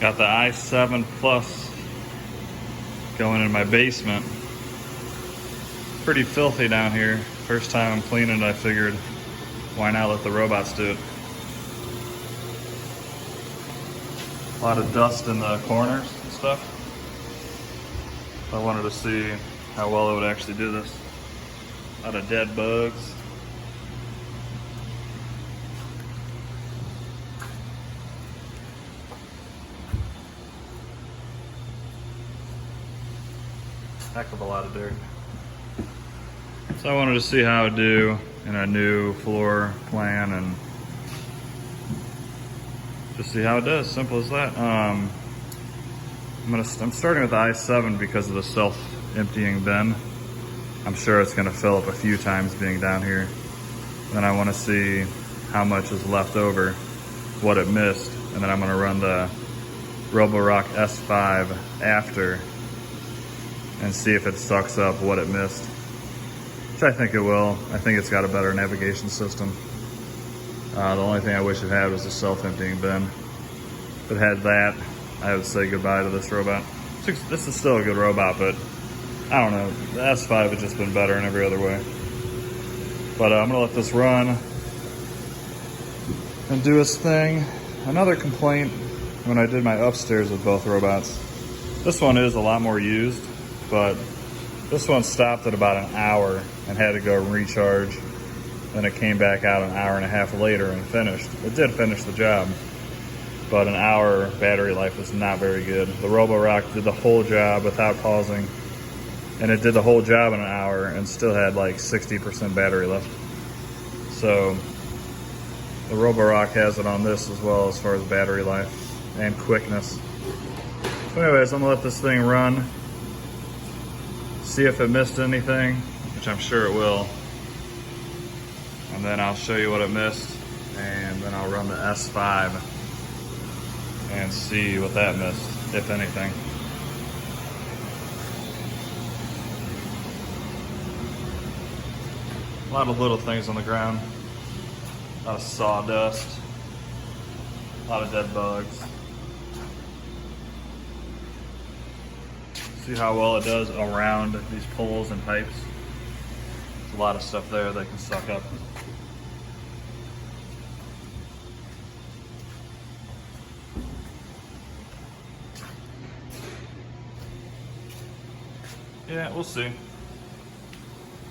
Got the i7 Plus going in my basement. Pretty filthy down here. First time I'm cleaning it, I figured, why not let the robots do it? A lot of dust in the corners and stuff. I wanted to see how well it would actually do this. A lot of dead bugs. Heck of a lot of dirt. So I wanted to see how it would do in a new floor plan and just see how it does. Simple as that. I'm starting with the i7 because of the self-emptying bin. I'm sure it's gonna fill up a few times being down here. Then I wanna see how much is left over, what it missed, and then I'm gonna run the Roborock S5 after and see if it sucks up what it missed. Which I think it will. I think it's got a better navigation system. The only thing I wish it had was a self-emptying bin. If it had that, I would say goodbye to this robot. This is still a good robot, but I don't know. The S5 has just been better in every other way. But I'm gonna let this run and do its thing. Another complaint when I did my upstairs with both robots. This one is a lot more used, but this one stopped at about an hour and had to go recharge. Then it came back out an hour and a half later and finished. It did finish the job, but an hour battery life is not very good. The Roborock did the whole job without pausing, and it did the whole job in an hour and still had like 60% battery left. So the Roborock has it on this as well as far as battery life and quickness. So anyways, I'm gonna let this thing run, see if it missed anything, which I'm sure it will. And then I'll show you what it missed, and then I'll run the S5 and see what that missed, if anything. A lot of little things on the ground. A lot of sawdust. A lot of dead bugs. See how well it does around these poles and pipes. There's a lot of stuff there that can suck up. Yeah, we'll see.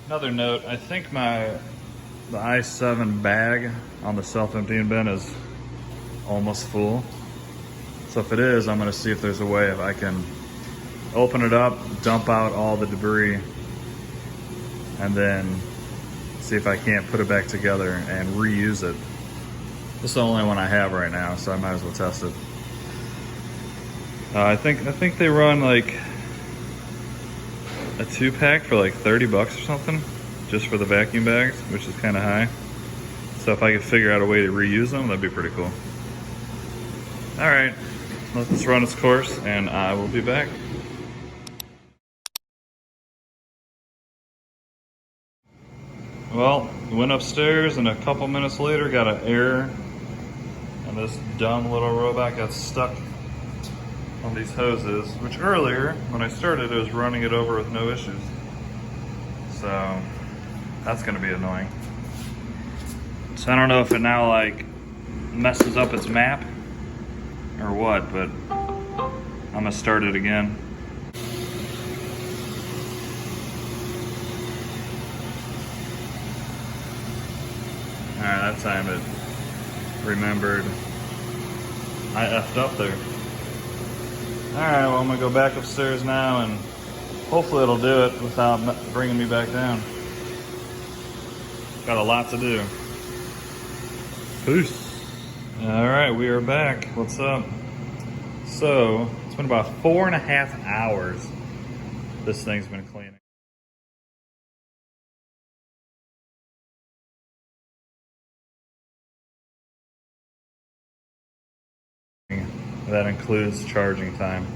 Another note, I think the i7 bag on the self-emptying bin is almost full. So if it is, I'm gonna see if there's a way if I can open it up, dump out all the debris, and then see if I can't put it back together and reuse it. This is the only one I have right now, so I might as well test it. I think they run like a 2-pack for like 30 bucks or something, just for the vacuum bags, which is kind of high. So if I could figure out a way to reuse them, that'd be pretty cool. All right, let this run its course and I will be back. Well, went upstairs and a couple minutes later got an error, and this dumb little robot got stuck on these hoses, which earlier when I started it was running it over with no issues. So that's gonna be annoying. So I don't know if it now like messes up its map or what, but I'm gonna start it again. All right, that time it remembered I effed up there. All right, well, I'm gonna go back upstairs now and hopefully it'll do it without bringing me back down. Got a lot to do. Peace. All right, we are back. What's up? So, it's been about 4.5 hours this thing's been cleaning. That includes charging time.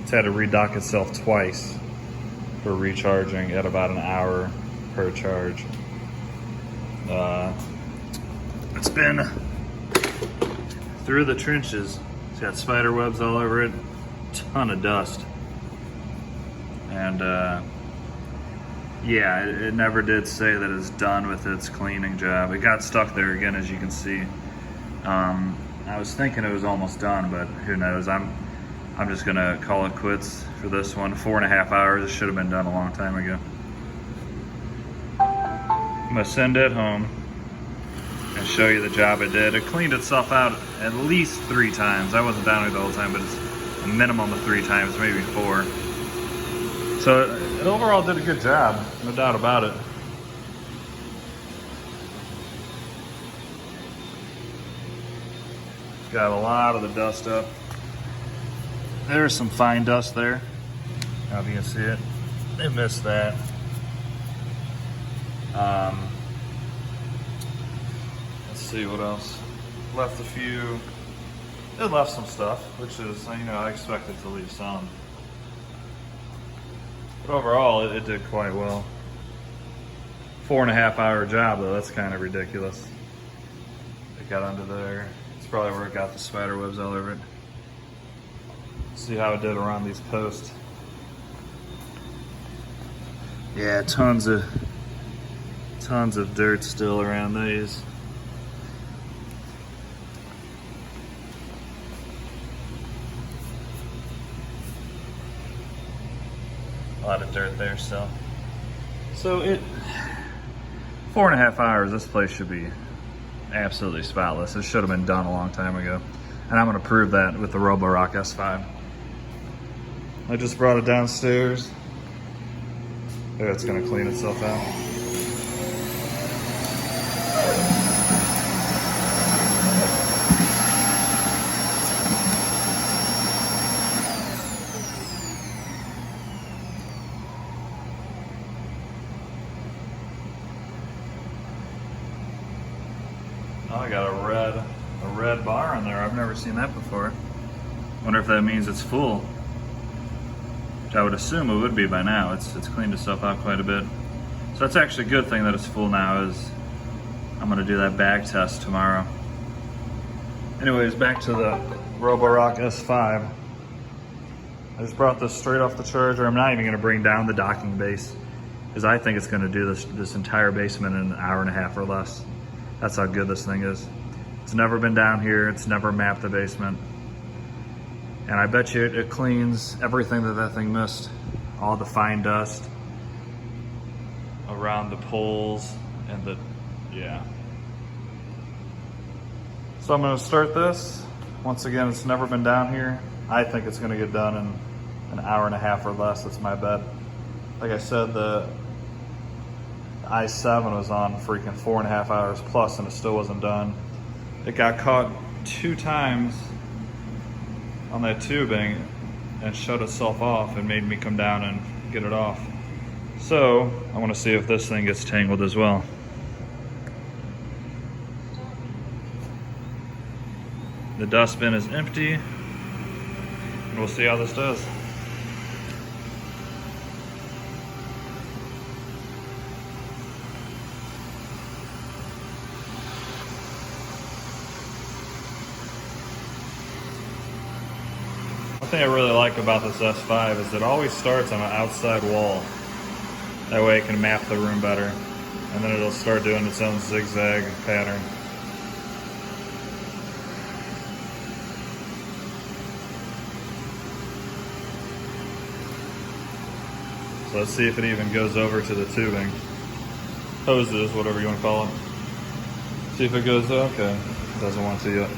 It's had to redock itself twice for recharging at about an hour per charge. It's been through the trenches, It's got spider webs all over it, ton of dust. And yeah, it never did say that it's done with its cleaning job. It got stuck there again, as you can see. I was thinking it was almost done, but who knows. I'm just gonna call it quits for this one. 4.5 hours, it should have been done a long time ago. I'm gonna send it home and show you the job it did. It cleaned itself out at least 3 times. I wasn't down here the whole time, but it's a minimum of 3 times, maybe 4. So it overall did a good job, no doubt about it. Got a lot of the dust up. There's some fine dust there. I don't know if you can see it. They missed that. Let's see what else. Left a few. It left some stuff, which is, you know, I expected to leave some. But overall, it did quite well. 4.5 hour job though, that's kind of ridiculous. It got under there. It's probably where it got the spider webs all over it. See how it did around these posts. Yeah, tons of dirt still around these. A lot of dirt there still. So 4.5 hours, this place should be absolutely spotless. It should have been done a long time ago. And I'm gonna prove that with the Roborock S5. I just brought it downstairs. There, it's gonna clean itself out. Oh, I got a red bar on there. I've never seen that before. Wonder if that means it's full. Which I would assume it would be by now. It's cleaned itself out quite a bit. So that's actually a good thing that it's full now, is I'm gonna do that bag test tomorrow. Anyways, back to the Roborock S5. I just brought this straight off the charger. I'm not even gonna bring down the docking base, because I think it's gonna do this entire basement in an hour and a half or less. That's how good this thing is. It's never been down here. It's never mapped the basement. And I bet you it cleans everything that thing missed. All the fine dust around the poles and yeah. So I'm gonna start this. Once again, it's never been down here. I think it's gonna get done in an hour and a half or less, that's my bet. Like I said, the i7 was on freaking 4.5 hours plus and it still wasn't done. It got caught 2 times on that tubing and shut itself off and made me come down and get it off. So I want to see if this thing gets tangled as well. The dustbin is empty and we'll see how this does. One thing I really like about this S5 is it always starts on an outside wall. That way it can map the room better. And then it'll start doing its own zigzag pattern. So let's see if it even goes over to the tubing. Hoses, whatever you want to call it. See if it goes, okay. It doesn't want to yet.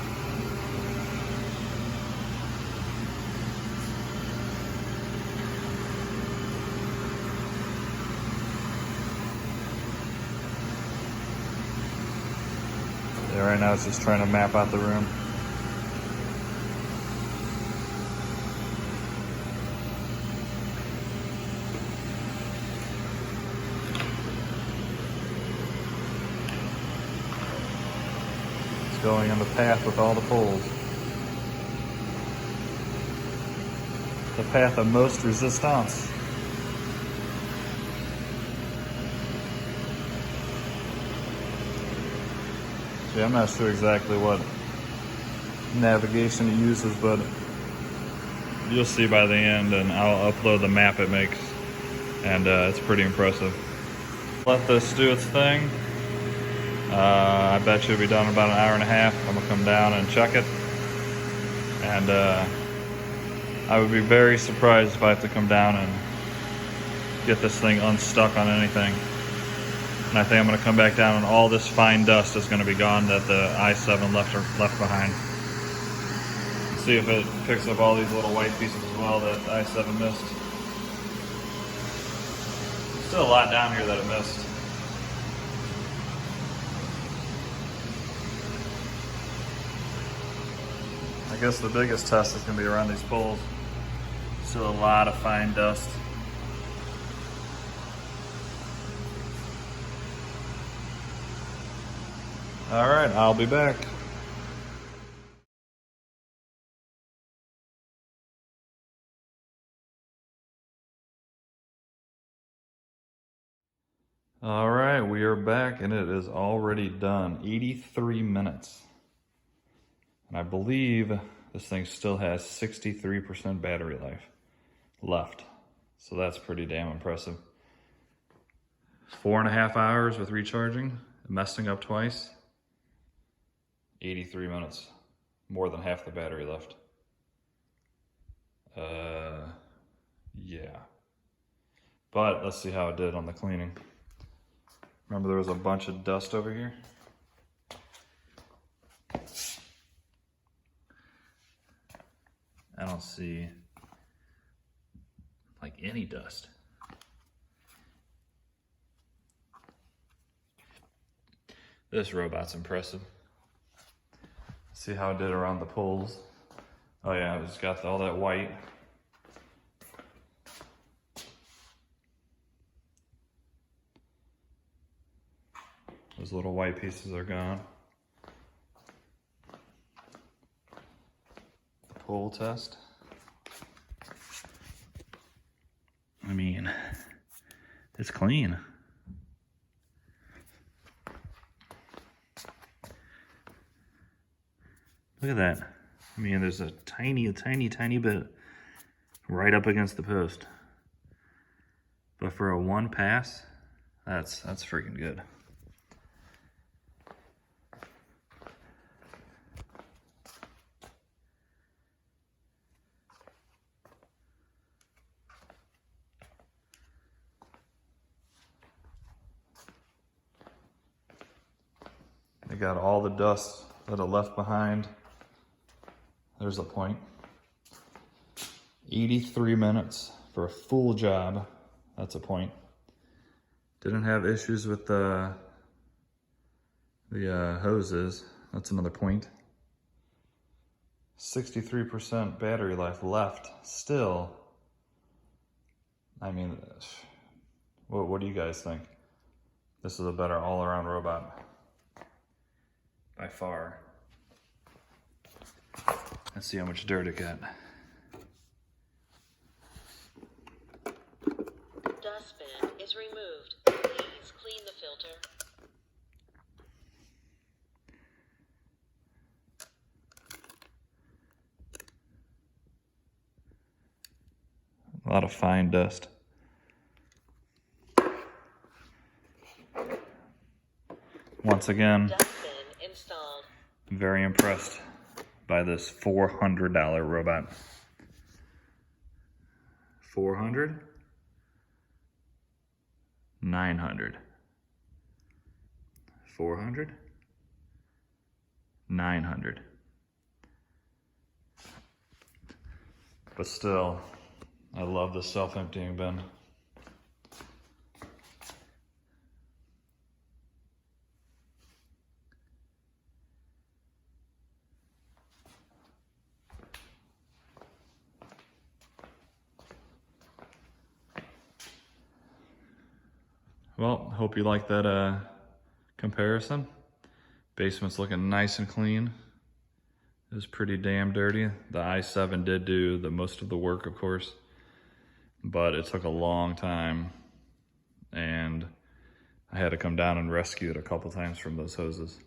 Yeah, right now it's just trying to map out the room. It's going on the path with all the poles. The path of most resistance. See, I'm not sure exactly what navigation it uses, but you'll see by the end, and I'll upload the map it makes, and it's pretty impressive. Let this do its thing. I bet you it'll be done in about an hour and a half. I'm gonna come down and check it, and I would be very surprised if I have to come down and get this thing unstuck on anything. And I think I'm gonna come back down and all this fine dust is gonna be gone that the i7 left behind. See if it picks up all these little white pieces as well that i7 missed. Still a lot down here that it missed. I guess the biggest test is gonna be around these poles. Still a lot of fine dust. All right, I'll be back. All right, we are back and it is already done. 83 minutes. And I believe this thing still has 63% battery life left. So that's pretty damn impressive. 4.5 hours with recharging, messing up twice. 83 minutes, more than half the battery left. Yeah. But let's see how it did on the cleaning. Remember there was a bunch of dust over here? I don't see like any dust. This robot's impressive. See how it did around the poles. Oh yeah, it's got all that white. Those little white pieces are gone. The pole test. I mean, it's clean. Look at that. I mean, there's a tiny bit right up against the post. But for a one pass, that's freaking good. They got all the dust that it left behind. There's a point. 83 minutes for a full job. That's a point. Didn't have issues with the hoses. That's another point. 63% battery life left still. I mean, what do you guys think? This is a better all-around robot. By far. Let's see how much dirt it got. Dustbin is removed. Please clean the filter. A lot of fine dust. Once again, Dustbin installed. I'm very impressed by this $400 robot. 400? 900. 400? 900. But still, I love the self-emptying bin. Well, hope you like that comparison. Basement's looking nice and clean. It was pretty damn dirty. The i7 did do the most of the work, of course, but it took a long time, and I had to come down and rescue it a couple times from those hoses.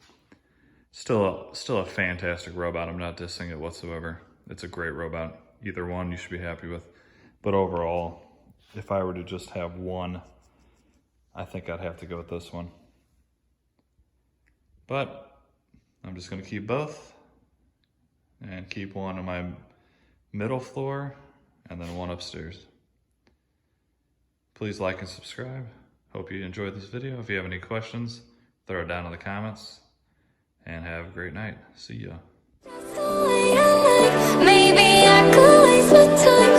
Still a fantastic robot. I'm not dissing it whatsoever. It's a great robot. Either one you should be happy with. But overall, if I were to just have one, I think I'd have to go with this one. But I'm just gonna keep both and keep one on my middle floor and then one upstairs. Please like and subscribe. Hope you enjoyed this video. If you have any questions, throw it down in the comments. And have a great night. See ya. Maybe I could waste my time.